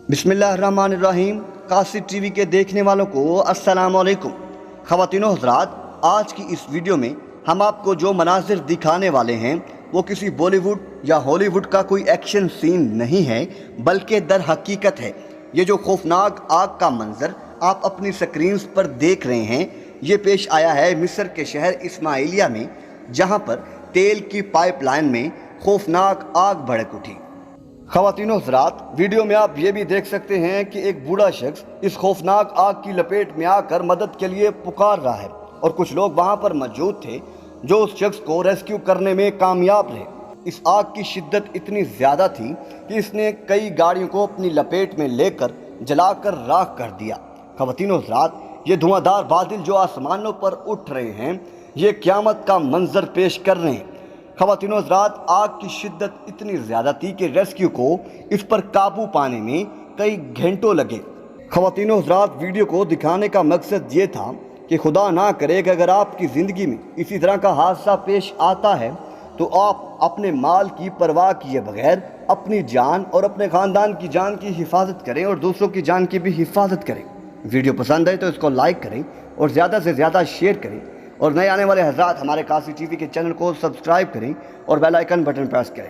बिस्मिल्लाहिर्रहमानिर्रहीम। कासिद टीवी के देखने वालों को अस्सलाम वालेकुम। ख़वातीनो हज़रात, आज की इस वीडियो में हम आपको जो मनाज़िर दिखाने वाले हैं वो किसी बॉलीवुड या हॉलीवुड का कोई एक्शन सीन नहीं है, बल्कि दर हकीकत है। ये जो खौफनाक आग का मंज़र आप अपनी स्क्रीन्स पर देख रहे हैं, ये पेश आया है मिस्र के शहर इस्माइलिया में, जहाँ पर तेल की पाइपलाइन में खौफनाक आग भड़क उठी। ख़वातीनो हज़रात, वीडियो में आप ये भी देख सकते हैं कि एक बूढ़ा शख्स इस खौफनाक आग की लपेट में आकर मदद के लिए पुकार रहा है और कुछ लोग वहाँ पर मौजूद थे जो उस शख्स को रेस्क्यू करने में कामयाब रहे। इस आग की शिद्दत इतनी ज़्यादा थी कि इसने कई गाड़ियों को अपनी लपेट में लेकर जलाकर राख कर दिया। ख़वातीनो हज़रात, ये धुआंधार बादल जो आसमानों पर उठ रहे हैं, ये क़यामत का मंजर पेश कर रहे हैं। ख़वातीनो हज़रात, आग की शिद्दत इतनी ज़्यादा थी कि रेस्क्यू को इस पर काबू पाने में कई घंटों लगे। ख़वातीनो हज़रात, वीडियो को दिखाने का मकसद ये था कि खुदा ना करे कि अगर आपकी ज़िंदगी में इसी तरह का हादसा पेश आता है तो आप अपने माल की परवाह किए बगैर अपनी जान और अपने ख़ानदान की जान की हिफाजत करें और दूसरों की जान की भी हिफाजत करें। वीडियो पसंद आए तो इसको लाइक करें और ज़्यादा से ज़्यादा शेयर करें, और नए आने वाले हज़रात हमारे कासिद टीवी के चैनल को सब्सक्राइब करें और बेल आइकन बटन प्रेस करें।